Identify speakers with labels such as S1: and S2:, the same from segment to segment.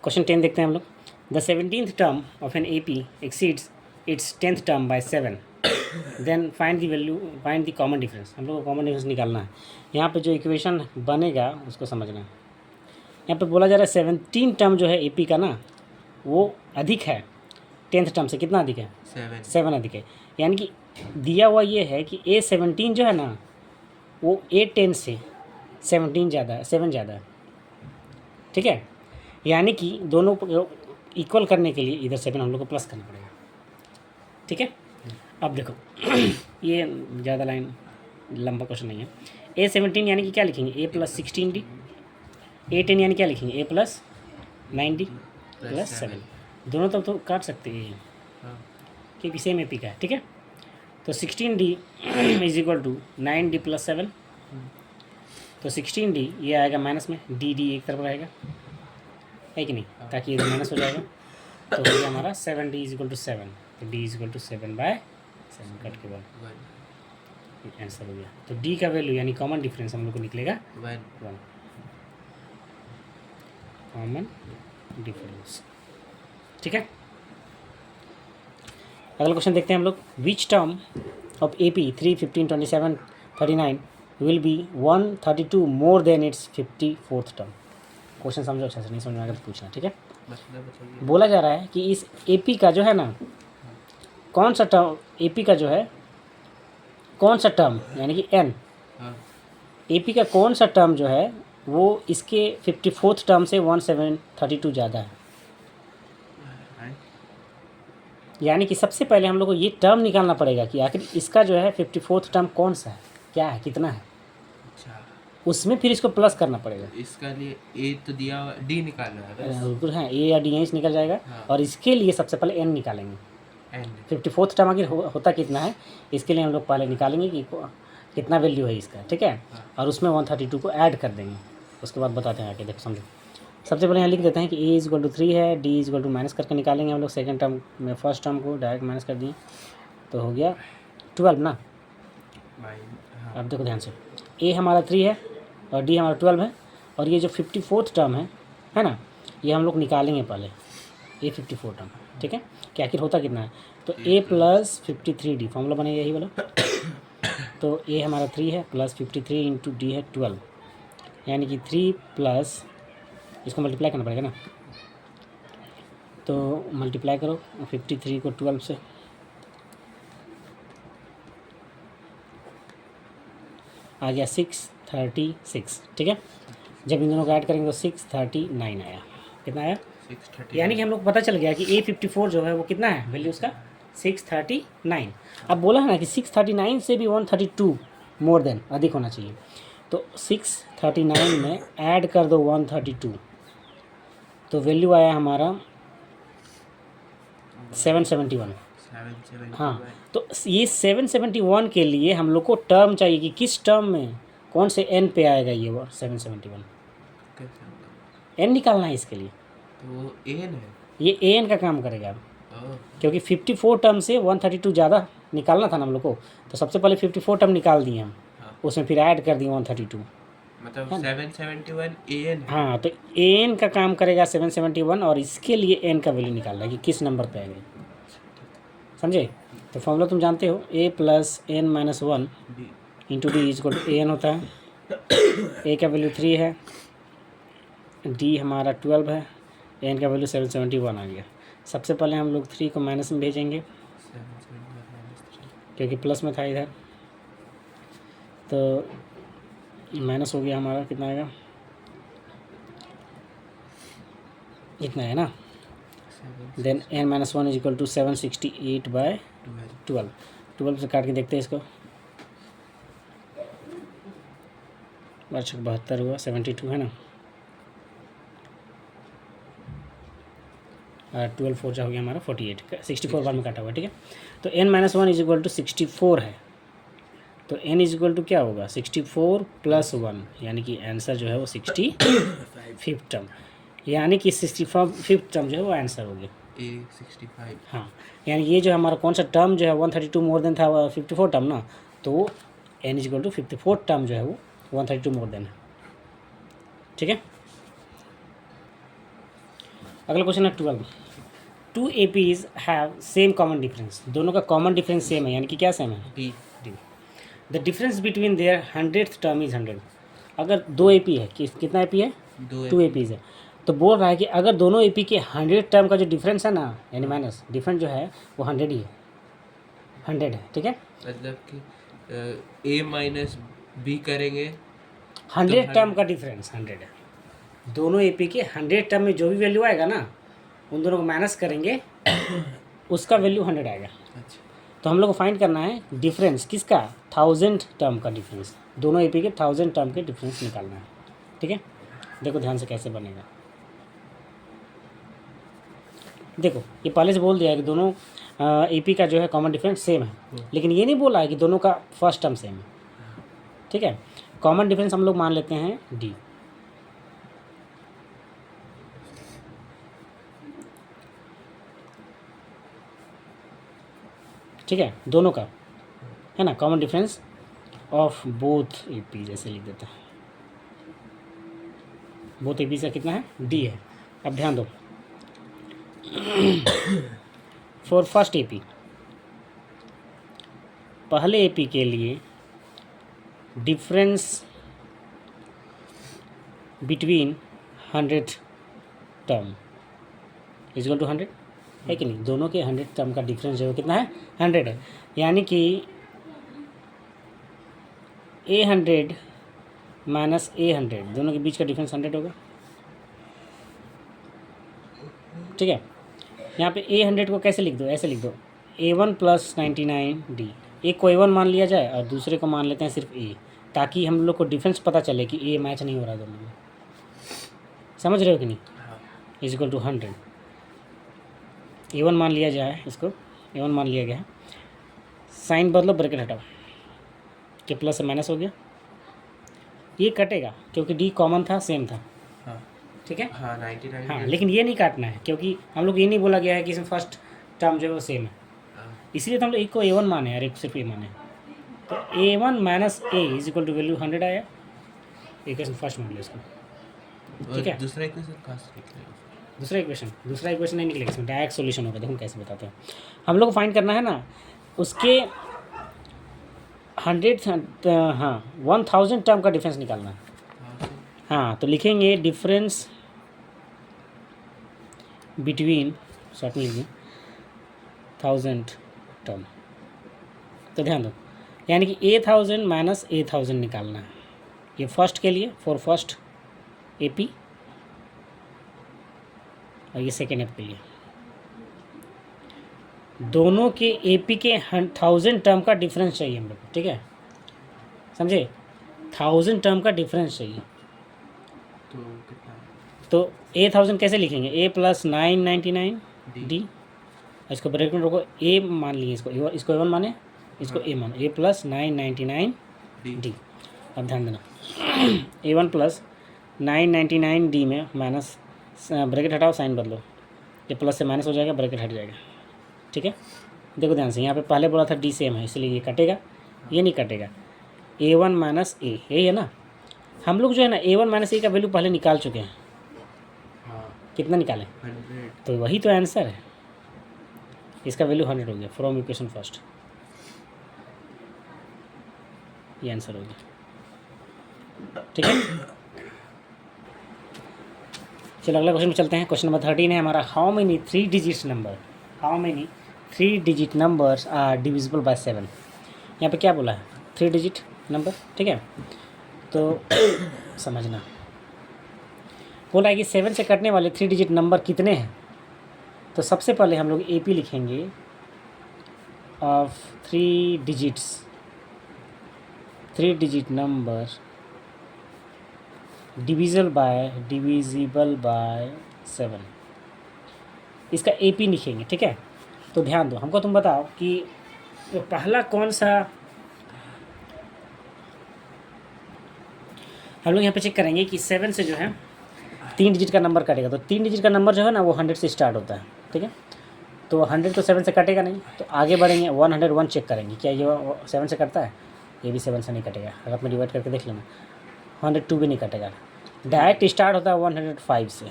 S1: Question 10 देखते हैं हम लोग। द 17th term of an AP exceeds its 10th term by 7, then find the value, find the common difference. हम लोग को कॉमन डिफरेंस निकालना है। यहाँ पे जो इक्वेशन बनेगा उसको समझना है। यहाँ पे बोला जा रहा है 17 टर्म जो है AP का ना वो अधिक है 10th टर्म से। कितना अधिक है? 7 अधिक है। यानी कि दिया हुआ ये है कि A17 जो है ना वो A10 से 17 ज़्यादा है, 7 ज़्यादा है। ठीक है, यानी कि दोनों इक्वल करने के लिए इधर 7 हम लोग को प्लस करना पड़ेगा। ठीक है, अब देखो ये ज़्यादा लाइन लंबा क्वेश्चन नहीं है। A17 यानी कि क्या लिखेंगे? A+16D। A10 यानी क्या लिखेंगे? A+9D +7। दोनों तो काट सकते हैं क्योंकि सेम AP का है। ठीक है, तो 16D is equal to 9D + 7। तो 16D ये आएगा माइनस में, D एक तरफ रहेगा, है कि नहीं, ताकि ये माइनस हो जाएगा। तो हो गया हमारा 7D इज इक्वल टू 7। तो D is equal to 7/7 cut के बाद आंसर हो गया। तो D का वैल्यू यानी कॉमन डिफरेंस हम लोग को निकलेगा 1 कॉमन डिफरेंस। ठीक है, अगला क्वेश्चन देखते हैं हम लोग। Which term of AP 3, 15, 27, 39 will be 132 more than it's 54th term. Question समझो अच्छा से, नहीं समझ में आएगा तो पूछना। ठीक है, बोला जा रहा है कि इस AP का जो है ना कौन सा टर्म, AP का जो है कौन सा टर्म यानी कि N, AP का कौन सा टर्म जो है वो इसके 54th टर्म से 1732 ज़्यादा है। यानी कि सबसे पहले हम लोग को ये टर्म निकालना पड़ेगा कि आखिर इसका जो है 54th टर्म कौन सा है, क्या है, कितना है। अच्छा, उसमें फिर इसको प्लस करना पड़ेगा।
S2: इसका लिए A तो दिया, D निकालना है बस।
S1: बिल्कुल, हाँ, A या D निकल जाएगा। हाँ। और इसके लिए सबसे पहले N निकालेंगे। 54th टर्म आखिर होता कितना है, इसके लिए हम लोग पहले निकालेंगे कि कितना वैल्यू है इसका। ठीक है, हाँ। और उसमें 132 को ऐड कर देंगे, उसके बाद बताते हैं आगे। देखो समझो, सबसे पहले यहाँ लिख देते हैं कि A इक्वल टू 3 है, D इक्वल टू माइनस करके निकालेंगे हम लोग सेकंड टर्म में, फर्स्ट टर्म को डायरेक्ट माइनस कर दिए तो हो गया 12 ना। हाँ। अब देखो ध्यान से, A हमारा 3 है और D हमारा 12 है, और ये जो 54th टर्म है ना, ये हम लोग निकालेंगे पहले A 54 टर्म। ठीक है, कि आखिर होता कितना है। तो A + 53D फॉर्मूला बनेगा यही वाला। तो A हमारा 3 है प्लस 53 इंटू D है 12, यानी कि 3 प्लस, इसको मल्टीप्लाई करना पड़ेगा ना, तो मल्टीप्लाई करो 53 को 12 से, आ गया 636। ठीक है, जब इन दोनों को ऐड करेंगे तो 639 आया। कितना आया? 639। यानी कि हम लोग को पता चल गया कि A54 जो है वो कितना है वैल्यू उसका 639। अब बोला है ना कि 639 से भी 132 मोर देन अधिक होना चाहिए। तो 639 में ऐड कर दो 132, तो वैल्यू आया हमारा 771। हाँ, तो ये 771 के लिए हम लोग को टर्म चाहिए कि किस टर्म में कौन से N पे आएगा ये 771। N निकालना है इसके लिए,
S2: तो AN है,
S1: ये AN का काम करेगा। क्योंकि 54 टर्म से 132 ज़्यादा निकालना था ना हम लोग को, तो सबसे पहले 54 टर्म निकाल दिए हम। हाँ। उसमें फिर ऐड कर दिए 132, मतलब
S2: 771 AN है।
S1: हाँ, तो AN का काम करेगा 771, और इसके लिए N का वैल्यू निकालना है कि किस नंबर पे आएंगे। समझे? तो फॉर्मूला तुम जानते हो, A + N - 1 into D is equal to AN होता है। A का वैल्यू 3 है, D हमारा 12 है, N का वैल्यू 771 आ गया। सबसे पहले हम लोग 3 को माइनस में भेजेंगे क्योंकि प्लस में था इधर, तो माइनस हो गया हमारा, कितना आएगा, इतना है ना। Then N - 1 is equal to 768/12। 12 से काट के देखते हैं इसको, 72 हुआ, 72 है ना, 12 4 हो गया हमारा 48, 64 बार में काटा हुआ। ठीक है, तो N - 1 इज इक्वल टू 64 है, तो N इज इक्वल टू क्या होगा 64 + 1, यानी कि आंसर जो है वो 65 टर्म, यानी कि 65 टर्म जो है वो आंसर हो गया।
S2: A65।
S1: हाँ, यानी ये जो हमारा कौन सा टर्म जो है 132 मोर देन था 54 टर्म ना, तो N is equal to 54 term जो है वो 132 मोर देन है। ठीक है, अगला क्वेश्चन है 12। Two A Ps have same common difference, दोनों का कॉमन डिफरेंस सेम है, यानी कि क्या सेम है?
S2: D.
S1: The difference between their 100th term is 100। अगर दो ए पी है, कितना ए पी है?
S2: दो
S1: टू ए पीज है। तो बोल रहा है कि अगर दोनों ए पी के 100 टर्म का जो डिफरेंस है ना, यानी माइनस डिफरेंस जो है वो 100 ही है, 100 है, ठीक है।
S2: मतलब कि ए माइनस बी करेंगे
S1: 100 टर्म का डिफरेंस 100 है। दोनों ए पी के 100 टर्म में जो भी वैल्यू आएगा ना, उन दोनों को माइनस करेंगे, उसका वैल्यू 100 आएगा।
S2: अच्छा।
S1: तो हम लोग को फाइंड करना है डिफरेंस किसका? 1000 टर्म का डिफरेंस, दोनों ए पी के 1000 टर्म के डिफरेंस निकालना है, ठीक है। देखो ध्यान से कैसे बनेगा। देखो ये पहले से बोल दिया है कि दोनों ए पी का जो है कॉमन डिफरेंस सेम है, लेकिन ये नहीं बोला है कि दोनों का फर्स्ट टर्म सेम है, ठीक है। कॉमन डिफरेंस हम लोग मान लेते हैं डी। ठीक है, दोनों का है ना, common difference of both A P, जैसे लिख देते हैं। बोथ ए पी का कितना है? डी है। अब ध्यान दो, फॉर फर्स्ट ए पी, पहले ए पी के लिए difference between 100 term is equal to 100 है कि नहीं? दोनों के 100 टर्म का डिफरेंस जो है कितना है? 100 है, यानी कि A100 माइनस A100, दोनों के बीच का डिफरेंस 100 होगा, ठीक है। यहाँ पे A100 को कैसे लिख दो? ऐसे लिख दो, A1 + 99D। एक को A1 मान लिया जाए और दूसरे को मान लेते हैं सिर्फ A, ताकि हम लोग को डिफरेंस पता चले कि A मैच नहीं हो रहा दोनों में। समझ रहे हो कि नहीं? Is equal to 100। A1 मान लिया जाए, इसको A1 मान लिया गया है। साइन बदलो, ब्रैकेट हटाओ, कि प्लस से माइनस हो गया, ये कटेगा क्योंकि डी कॉमन था, सेम था,
S2: हाँ
S1: ठीक है।
S2: हाँ 99।
S1: हाँ, लेकिन ये नहीं काटना है क्योंकि हम लोग ये नहीं बोला गया है कि इसमें फर्स्ट टर्म जो है वो सेम है, इसलिए तो हम लोग एक को A1 माने और एक सिर्फ A माने। तो A1 minus A is equal to value 100 आया, इक्वेशन फर्स्ट मान लिया इसको, ठीक है।
S2: दूसरा इक्वेशन खास निकलेगा।
S1: दूसरा इक्वेशन नहीं निकलेगा, इसमें डायरेक्ट सॉल्यूशन होगा। देखो हम कैसे बताते हैं। हम लोग को फाइंड करना है ना उसके 1000 टर्म का डिफरेंस निकालना है। हाँ, तो लिखेंगे डिफरेंस बिटवीन, शॉर्ट में लिखिए 1000 टर्म। तो ध्यान दो, यानी कि A1000 माइनस A1000 निकालना है, ये फर्स्ट के लिए, फॉर फर्स्ट ए पी, और ये सेकेंड एप के लिए। दोनों के ए पी के 1000 टर्म का डिफरेंस चाहिए हम लोग को, ठीक है, समझे? 1000 टर्म का डिफरेंस चाहिए।
S2: तो कितना?
S1: तो A1000 कैसे लिखेंगे? A + 999 D, इसको ब्रैकेट में रखो, A मान लिए, इसको A1 माने, इसको A माने, A + 999 D। अब ध्यान देना, A1 + 999 D में माइनस, ब्रैकेट हटाओ, साइन बदलो, ये प्लस से माइनस हो जाएगा, ब्रैकेट हट जाएगा, ठीक है। देखो ध्यान से, यहाँ पे पहले बोला था D सेम है, इसलिए ये कटेगा, ये नहीं कटेगा। A1 माइनस A, यही है ना। हम लोग जो है ना A1 माइनस A का वैल्यू पहले निकाल चुके हैं।
S2: हाँ
S1: कितना निकालें?
S2: 100।
S1: तो वही तो आंसर है, इसका वैल्यू 100 हो गया फ्रॉम इक्वेशन फर्स्ट, ये आंसर हो गया, ठीक है। चलो अगला क्वेश्चन में चलते हैं। क्वेश्चन नंबर 13 है हमारा, how many 3 digit numbers are divisible by 7। यहाँ पे क्या बोला है? 3 डिजिट नंबर, ठीक है। तो समझना, बोला है कि 7 से कटने वाले 3 डिजिट नंबर कितने हैं। तो सबसे पहले हम लोग ए पी लिखेंगे of 3 digit number divisible by 7, इसका ए पी लिखेंगे, ठीक है। तो ध्यान दो, हमको तुम बताओ कि तो पहला कौन सा, हम लोग यहाँ पे चेक करेंगे कि 7 से जो है 3 डिजिट का नंबर कटेगा। तो 3 डिजिट का नंबर जो है ना वो 100 से स्टार्ट होता है, ठीक है। तो 100 तो 7 से कटेगा नहीं, तो आगे बढ़ेंगे, 101 चेक करेंगे, क्या ये 7 से कटता है? ये भी 7 से नहीं कटेगा, अगर आप डिवाइड करके देख लेना। 102 भी नहीं कटेगा, डायरेक्ट स्टार्ट होता है 105 से।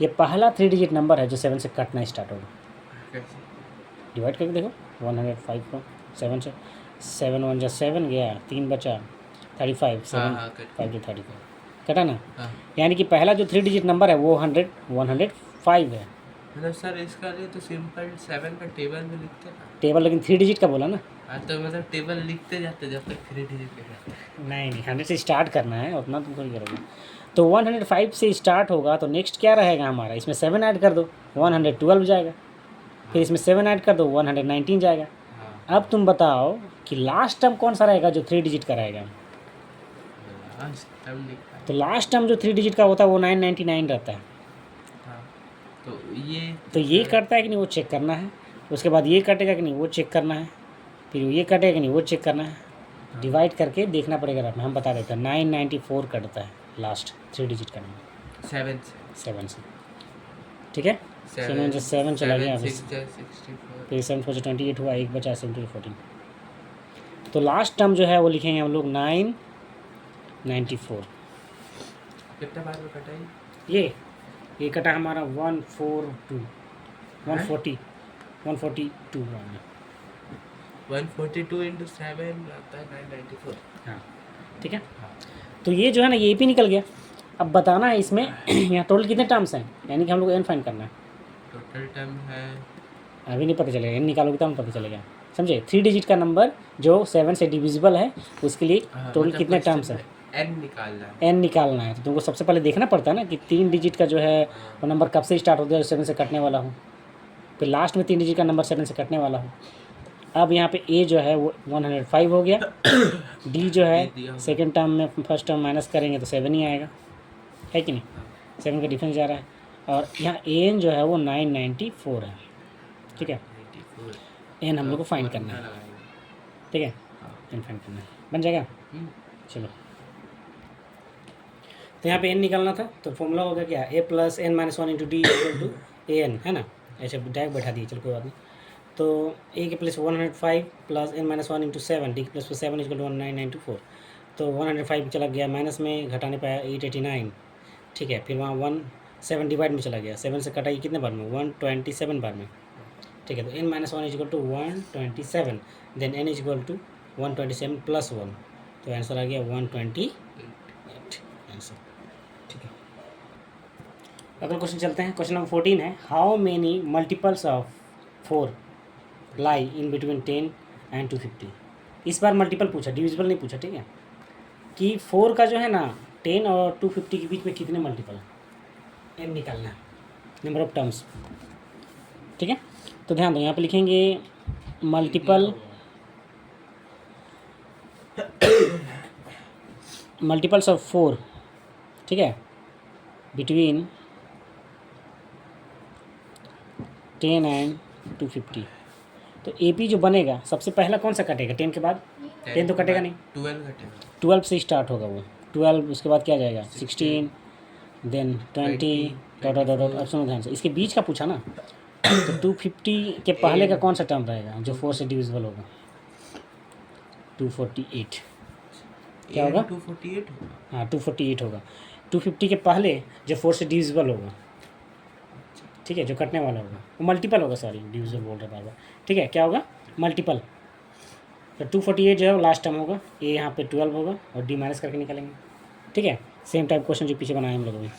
S1: ये पहला 3 डिजिट नंबर है जो 7 से कटना स्टार्ट होगा।
S2: कैसे?
S1: डिवाइड करके देखो 105 को 7 से, 7 1 जा 7 गया, 3 बचा 35, 7
S2: हाँ, कट
S1: 5 जो 35 कटा ना।
S2: हाँ।
S1: यानी कि पहला जो 3 डिजिट नंबर है वो 105 है।
S2: मतलब सर इसका लिए तो सिंपल 7 का टेबल में लिखते ना।
S1: टेबल लेकिन 3 डिजिट का बोला ना।
S2: हाँ, तो मतलब टेबल लिखते जाते जब तक 3 डिजिट के जाते।
S1: नहीं 100 से स्टार्ट करना है, उतना तुम थोड़ी करोगे। तो 105 से स्टार्ट होगा तो नेक्स्ट क्या रहेगा हमारा, इसमें 7 ऐड कर दो 112 जाएगा, फिर इसमें 7 ऐड कर दो 119 जाएगा।
S2: हाँ,
S1: अब तुम बताओ कि लास्ट टर्म कौन सा रहेगा जो 3 डिजिट का रहेगा।
S2: लास्ट टर्म लिखा है।
S1: तो लास्ट टर्म जो 3 डिजिट का होता है वो 999 रहता है।
S2: हाँ, तो
S1: ये करता है कि नहीं वो चेक करना है, उसके बाद ये कटेगा कि नहीं वो चेक करना है, फिर ये कटेगा कि नहीं वो चेक करना है। डिवाइड करके देखना पड़ेगा, हम बता देते हैं 994 कटता है लास्ट 3 डिजिट का नंबर 7 से। ठीक है, 7 से 7 चला गया,
S2: 64।
S1: फिर 7 4 28 हुआ, एक बचा 7 14। तो लास्ट टर्म जो है वो लिखेंगे हम लोग 994।
S2: कितना बार में कटा है?
S1: ये कटा हमारा 142 142
S2: 142 इंटू 7 आता है 994।
S1: हाँ ठीक है। तो ये जो है ना ये भी निकल गया। अब बताना है इसमें यहाँ टोटल कितने टर्म्स हैं, यानी कि हम लोग एन फाइंड करना है।
S2: टोटल टर्म है,
S1: अभी नहीं पता चलेगा, एन निकालोगे तब पता चलेगा, समझे। 3 डिजिट का नंबर जो 7 से डिविजिबल है उसके लिए टोटल कितने टर्म्स है,
S2: एन निकालना है।
S1: एन निकालना है। तो तुमको सबसे पहले देखना पड़ता है ना कि 3 डिजिट का जो है वो नंबर कब से स्टार्ट होता है, 7 से कटने वाला हो, फिर लास्ट में 3 डिजिट का नंबर 7 से कटने वाला हो। अब यहाँ पे ए जो है वो 105 हो गया, डी जो है सेकंड टर्म में फर्स्ट टर्म माइनस करेंगे तो 7 ही आएगा, है कि नहीं। 7 का डिफरेंस जा रहा है, और यहाँ एन जो है वो 994 है। ठीक है,
S2: 94।
S1: एन हम लोग को फाइंड करना है, ठीक है, एन फाइंड करना है, बन जाएगा। चलो, तो यहाँ पे एन निकालना था, तो फॉर्मूला होगा क्या, A plus N minus 1 into D equal to A N, है ना। ऐसे डायरेक्ट बैठा दिए, चलो कोई बात नहीं। तो ए के plus 105 plus N minus 1 into 7, D के प्लस 7 इक्वल टू 1994। तो 105 चला गया माइनस में, घटाने पाया 889, ठीक है। फिर वहाँ 7 डिवाइड में चला गया, 7 से कटाई कितने बार में, 127 बार में, ठीक है। तो N minus 1 equal to 127, then N equal to 127 plus 1, तो आंसर आ गया 128 आंसर, ठीक है। अगला क्वेश्चन चलते हैं, क्वेश्चन नंबर 14 है, how many multiples of 4 lie in between 10 and 250। इस बार मल्टीपल पूछा, डिविजिबल नहीं पूछा, ठीक है। कि 4 का जो है ना 10 और 250 के बीच में कितने मल्टीपल है, एन निकालना है, नंबर ऑफ टर्म्स, ठीक है। तो ध्यान दो, यहाँ पे लिखेंगे मल्टीपल्स ऑफ 4, ठीक है, बिटवीन 10 एंड 250। तो ए पी जो बनेगा सबसे पहला कौन सा कटेगा, 10 के बाद, 10 तो कटेगा नहीं,
S2: 12 कटेगा,
S1: 12 से स्टार्ट होगा वो, 12 उसके बाद क्या जाएगा 16, देन 20 डॉट डॉट डॉट। अब सुनो ध्यान से, इसके बीच का पूछा ना, तो 250 के पहले का कौन सा टर्म रहेगा जो 4 से डिविजिबल होगा, 248। क्या होगा,
S2: 248 होगा।
S1: हाँ 248 होगा। 250 के पहले जो 4 से डिविजिबल होगा, ठीक है, जो कटने वाला होगा वो मल्टीपल होगा, सॉरी डिविजिबल बोल रहे बार बार, ठीक है। क्या होगा, मल्टीपल। तो 248 जो है वो लास्ट टर्म होगा, ए यहाँ पे 12 होगा और डी माइनस करके निकालेंगे, ठीक है। सेम टाइप क्वेश्चन जो पीछे बनाए हम लोग अभी।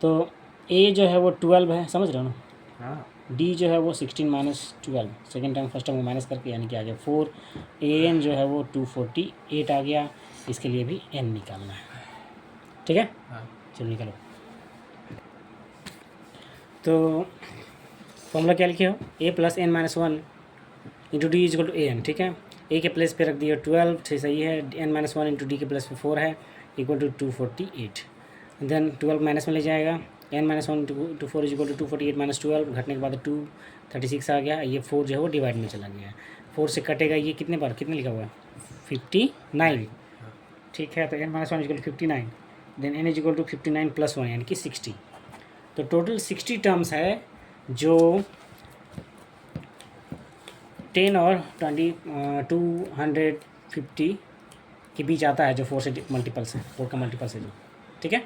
S1: तो ए जो है वो 12 है, समझ रहे हो ना।
S2: हाँ,
S1: डी जो है वो 16 minus 12, second time first time वो माइनस करके, यानी कि आ गया 4। ए एन जो है वो 248 आ गया, इसके लिए भी एन निकालना है, ठीक है।
S2: हाँ।
S1: चलो निकालो। तो फॉर्मूला क्या लिखे हो, A plus N minus 1 into D equal to A N, ठीक है। ए के प्लेस पे रख दिया 12, सही है। एन माइनस 1 इंटू डी के प्लेस पे 4 है, इक्वल टू 248। देन 12 माइनस में ले जाएगा, N minus 1 into 4 equal to 248 minus 12, घटने के बाद 236 आ गया। ये 4 जो है वो डिवाइड में चला गया है, 4 से कटेगा ये कितने बार, कितने लिखा हुआ है 59, ठीक है। तो N minus 1 equal to 59, then N equal to 59 plus 1 यानी कि 60। तो टोटल 60 टर्म्स है जो 10 और 250 के बीच आता है, जो 4 से मल्टीपल्स है, 4 का मल्टीपल्स है जो, ठीक है।